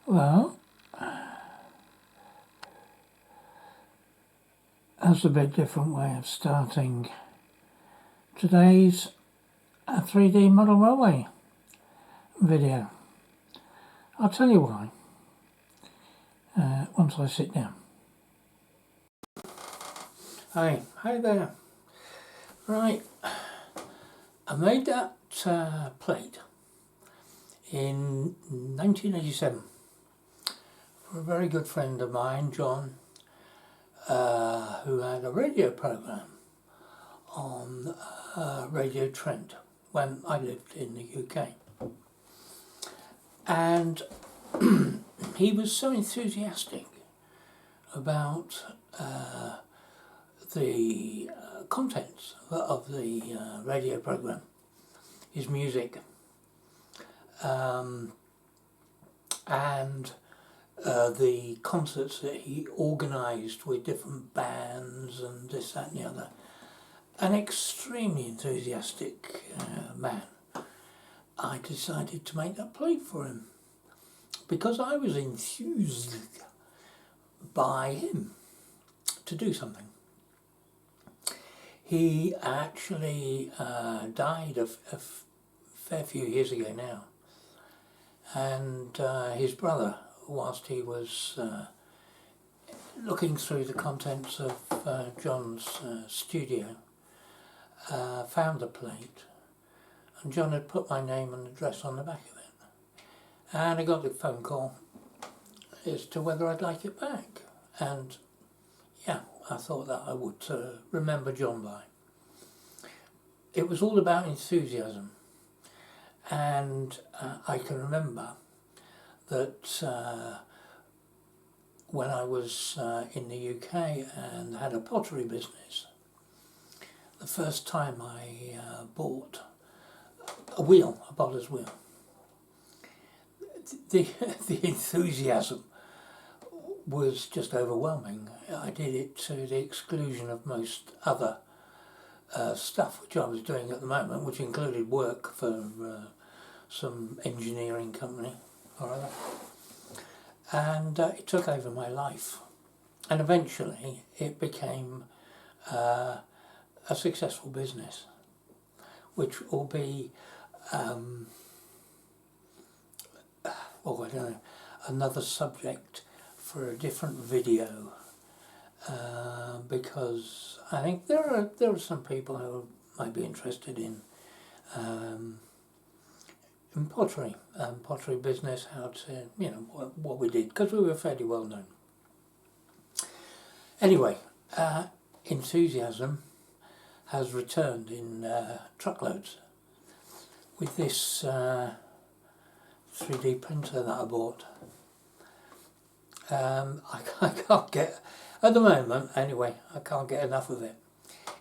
Well, that's a bit different way of starting today's 3D model railway video. I'll tell you why once I sit down. Hi there. Right, I made that plate in 1987 for a very good friend of mine, John, who had a radio program on Radio Trent when I lived in the UK. And he was so enthusiastic about the contents of the radio program, his music, and the concerts that he organised with different bands and this, that and the other. An extremely enthusiastic man. I decided to make that plate for him because I was enthused by him to do something. He actually died a fair few years ago now, and his brother, whilst he was looking through the contents of John's studio, found the plate, and John had put my name and address on the back of it, and I got the phone call as to whether I'd like it back, and yeah, I thought that I would remember John by. It was all about enthusiasm, and I can remember that when I was in the UK and had a pottery business, the first time I bought a potter's wheel, the enthusiasm was just overwhelming. I did it to the exclusion of most other stuff which I was doing at the moment, which included work for some engineering company or other. And it took over my life. And eventually it became a successful business, which will be, I don't know, another subject for a different video, because I think there are some people who might be interested in pottery business, how to, what we did, because we were fairly well known. Anyway, enthusiasm has returned in truckloads with this 3D printer that I bought. I can't get, at the moment anyway, I can't get enough of it.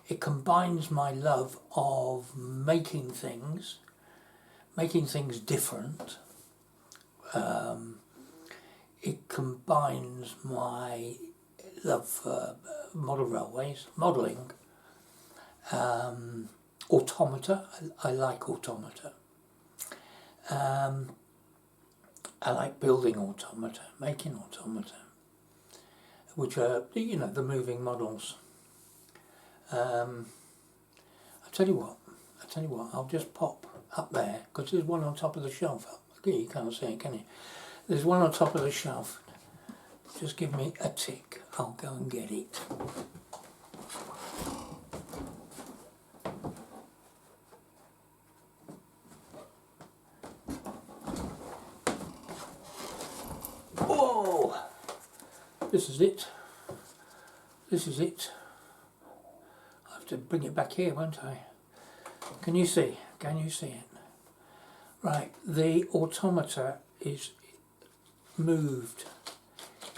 It combines my love of making things different. It combines my love for model railways, modelling, automata. I like automata. I like building automata, making automata, which are, the moving models. I'll tell you what, I'll just pop up there, because there's one on top of the shelf. You can't see it, can you? There's one on top of the shelf. Just give me a tick, I'll go and get it. Oh, this is it. I have to bring it back here, won't I? Can you see it? Right, the automata is moved.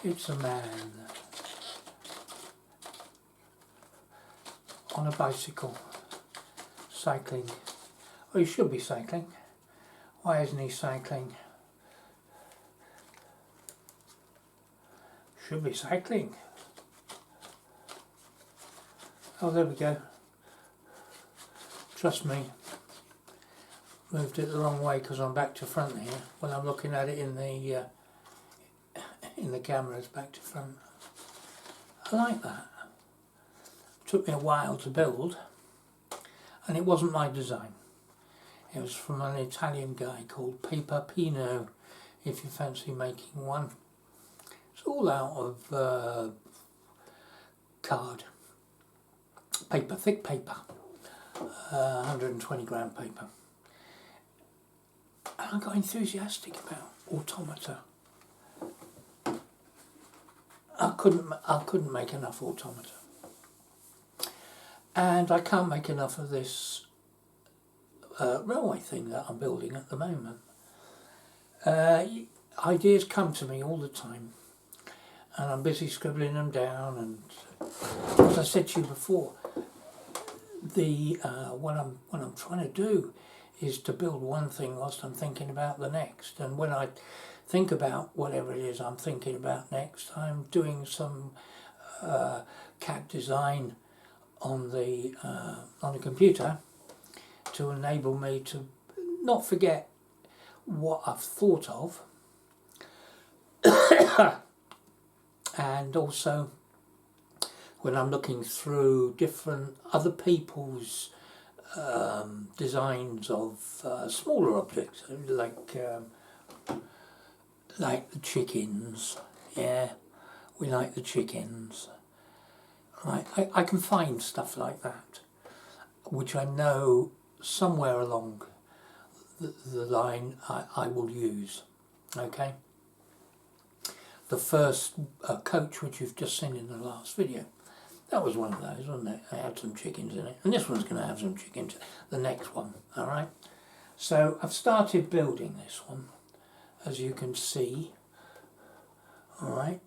It's a man on a bicycle, cycling. Oh, he should be cycling. Why isn't he cycling? Should be cycling. Oh, there we go. Trust me, moved it the wrong way because I'm back to front here. When I'm looking at it in the camera, it's back to front. I like that. It took me a while to build, and it wasn't my design. It was from an Italian guy called Paper Pino, if you fancy making one. It's all out of card paper, thick paper, 120 gram paper. And I got enthusiastic about automata. I couldn't make enough automata, and I can't make enough of this railway thing that I'm building at the moment. Ideas come to me all the time, and I'm busy scribbling them down. And as I said to you before, what I'm trying to do is to build one thing whilst I'm thinking about the next. And when I think about whatever it is I'm thinking about next, I'm doing some CAD design on the computer to enable me to not forget what I've thought of, and also when I'm looking through different other people's designs of smaller objects, like the chickens. Yeah, we like the chickens. Right, I can find stuff like that, which I know somewhere along the line I will use. Okay. The first coach, which you've just seen in the last video, that was one of those, wasn't it? It had some chickens in it, and this one's going to have some chickens. The next one, all right. So I've started building this one, as you can see. All right.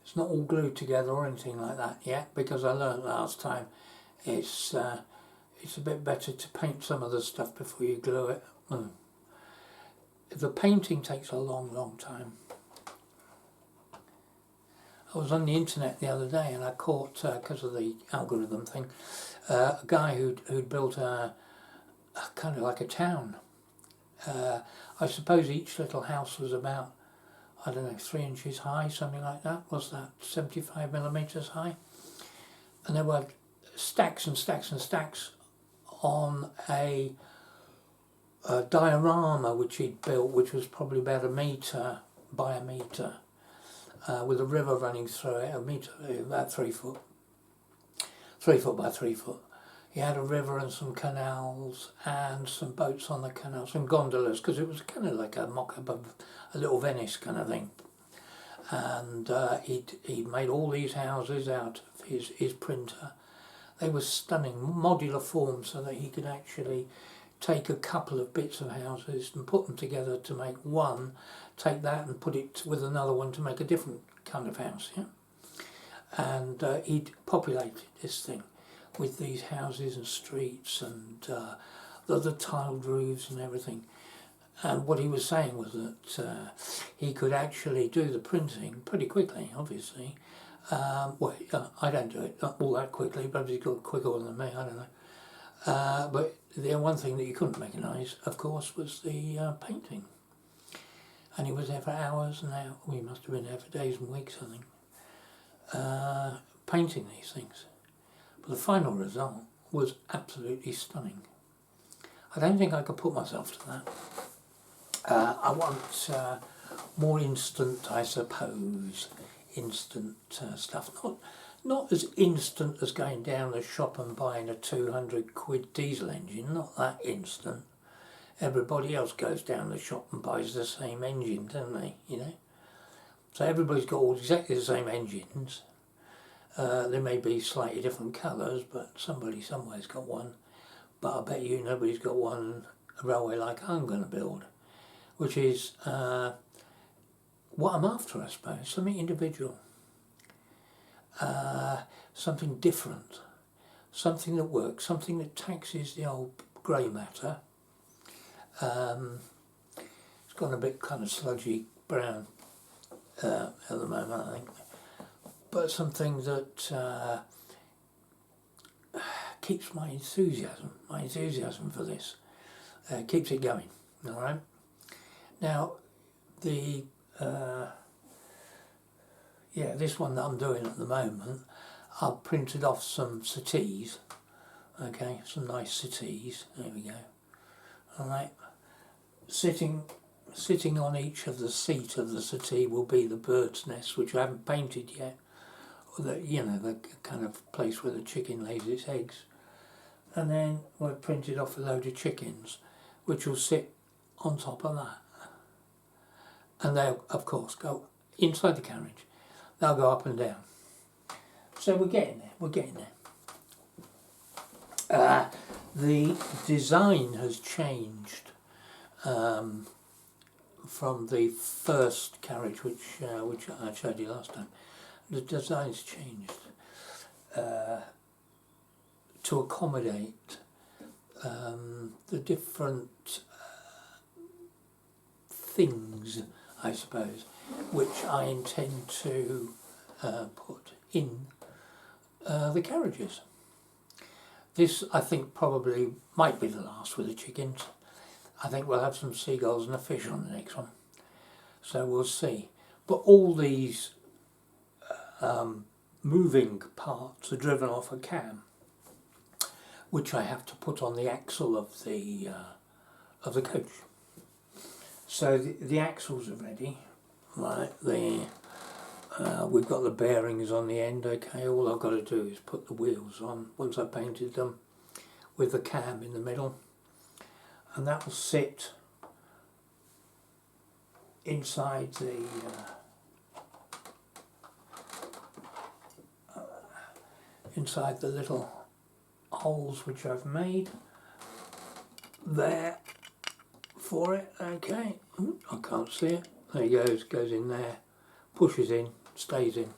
It's not all glued together or anything like that yet, because I learned last time it's a bit better to paint some of the stuff before you glue it. The painting takes a long time. I was on the internet the other day and I caught, because of the algorithm thing, a guy who'd built a kind of like a town. I suppose each little house was about, I don't know, 3 inches high, something like that. Was that 75 millimeters high? And there were stacks and stacks and stacks on a diorama which he'd built, which was probably about 1 metre by 1 metre, with a river running through it, 1 metre, about 3 foot, 3 foot by 3 foot. He had a river and some canals and some boats on the canals, some gondolas, because it was kind of like a mock-up of a little Venice kind of thing. And he'd made all these houses out of his printer. They were stunning, modular forms, so that he could actually take a couple of bits of houses and put them together to make one, take that and put it with another one to make a different kind of house. Yeah? And he'd populated this thing with these houses and streets and the tiled roofs and everything. And what he was saying was that he could actually do the printing pretty quickly, obviously. Well, I don't do it all that quickly, but he's got quicker than me, I don't know. But the one thing that you couldn't recognise, of course, was the painting. And he was there for hours and hours. We must have been there for days and weeks, I think, painting these things. But the final result was absolutely stunning. I don't think I could put myself to that. I want more instant, I suppose, instant stuff. Not as instant as going down the shop and buying a 200 quid diesel engine, not that instant. Everybody else goes down the shop and buys the same engine, don't they, you know? So everybody's got all exactly the same engines. They may be slightly different colours, but somebody somewhere's got one. But I bet you nobody's got one, a railway like I'm going to build, which is what I'm after, I suppose, something individual, something different, something that works, something that taxes the old grey matter. It's gone a bit kind of sludgy brown at the moment, I think, but something that keeps my enthusiasm for this. keeps it going. All right. Now, the this one that I'm doing at the moment, I've printed off some settees. Okay, some nice settees. There we go. All right. Sitting on each of the seat of the settee will be the bird's nest, which I haven't painted yet. Or the kind of place where the chicken lays its eggs. And then we've printed off a load of chickens, which will sit on top of that. And they'll, of course, go inside the carriage. They'll go up and down. So we're getting there. The design has changed from the first carriage, which I showed you last time. The design's changed to accommodate the different things, I suppose, which I intend to put in the carriages. This, I think, probably might be the last with the chickens. I think we'll have some seagulls and a fish on the next one. So we'll see. But all these moving parts are driven off a cam, which I have to put on the axle of the coach. So the axles are ready. Right, we've got the bearings on the end. Okay, all I've got to do is put the wheels on once I've painted them, with the cam in the middle, and that will sit inside the little holes which I've made there for it. Okay, I can't see it. There he goes in there, pushes in, stays in.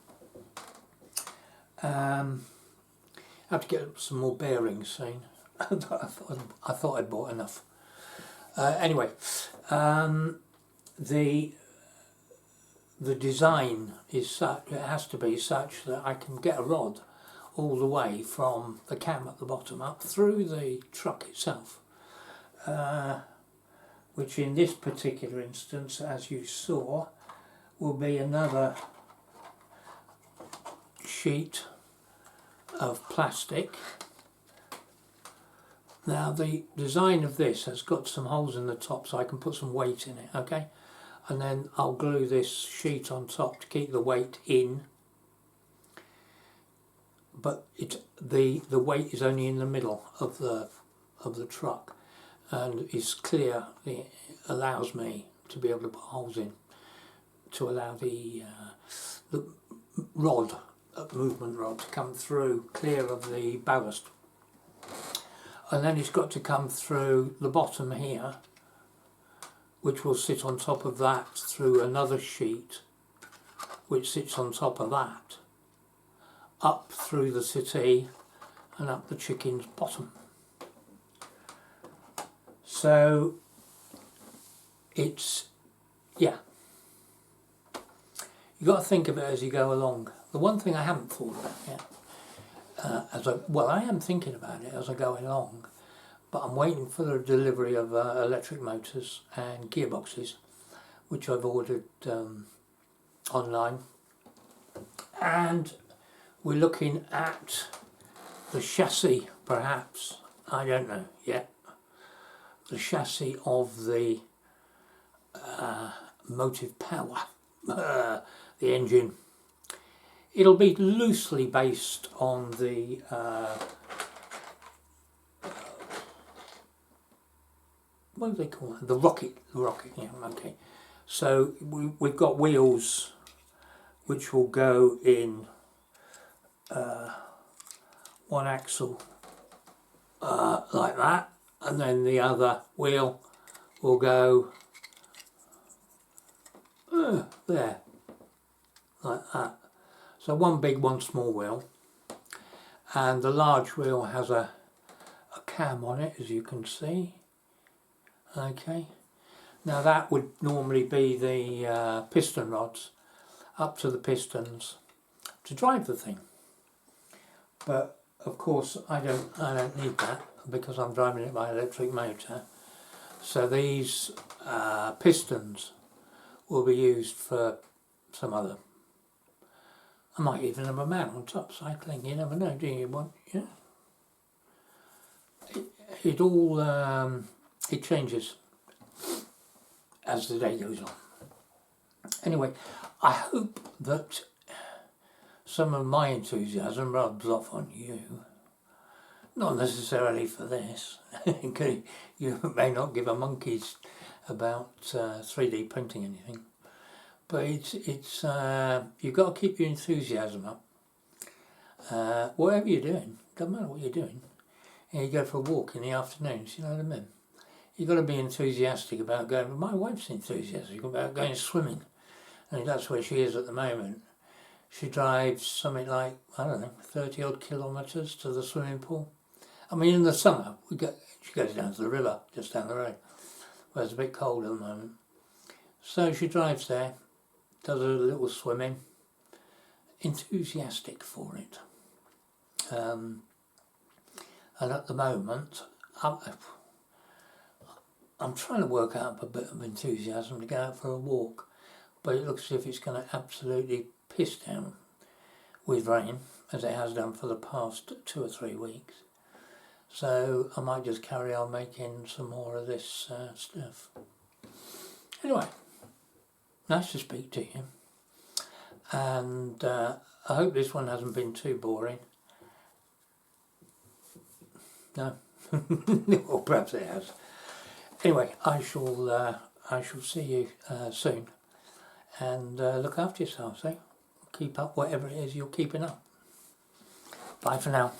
I have to get some more bearings soon. I thought I'd bought enough. Anyway, the design is such, it has to be such that I can get a rod all the way from the cam at the bottom up through the truck itself, which in this particular instance, as you saw, will be another sheet of plastic. Now the design of this has got some holes in the top so I can put some weight in it, okay? And then I'll glue this sheet on top to keep the weight in. But the weight is only in the middle of the truck, and it's clear. It allows me to be able to put holes in to allow the rod, movement rod, to come through clear of the ballast. And then it's got to come through the bottom here, which will sit on top of that through another sheet, which sits on top of that, up through the settee and up the chicken's bottom. So it's, yeah, you've got to think of it as you go along. The one thing I haven't thought about yet, I am thinking about it as I go along, but I'm waiting for the delivery of electric motors and gearboxes, which I've ordered online, and we're looking at the chassis, perhaps, I don't know yet, the chassis of the motive power, the engine. It'll be loosely based on the what do they call it? The rocket, yeah, okay. So we've got wheels which will go in one axle like that, and then the other wheel will go there, like that. So one big, one small wheel, and the large wheel has a cam on it, as you can see. Okay, now that would normally be the piston rods up to the pistons to drive the thing, but of course I don't need that because I'm driving it by electric motor. So these pistons will be used for some other. I might even have a man on top cycling, you never know, do you? It all, it changes as the day goes on. Anyway, I hope that some of my enthusiasm rubs off on you. Not necessarily for this. You may not give a monkey's about 3D printing anything. But it's you've got to keep your enthusiasm up. Whatever you're doing, doesn't matter what you're doing. You go for a walk in the afternoons, you know what I mean? You've got to be enthusiastic about going. My wife's enthusiastic about going swimming. And that's where she is at the moment. She drives something like, I don't know, 30 odd kilometres to the swimming pool. I mean, in the summer, she goes down to the river, just down the road, where it's a bit cold at the moment. So she drives there, does a little swimming, enthusiastic for it. And at the moment, I'm trying to work out a bit of enthusiasm to go out for a walk, but it looks as if it's going to absolutely piss down with rain, as it has done for the past 2 or 3 weeks. So I might just carry on making some more of this stuff. Anyway, nice to speak to you. And I hope this one hasn't been too boring. No? Or perhaps it has. Anyway, I shall see you soon. And look after yourselves, eh? Keep up whatever it is you're keeping up. Bye for now.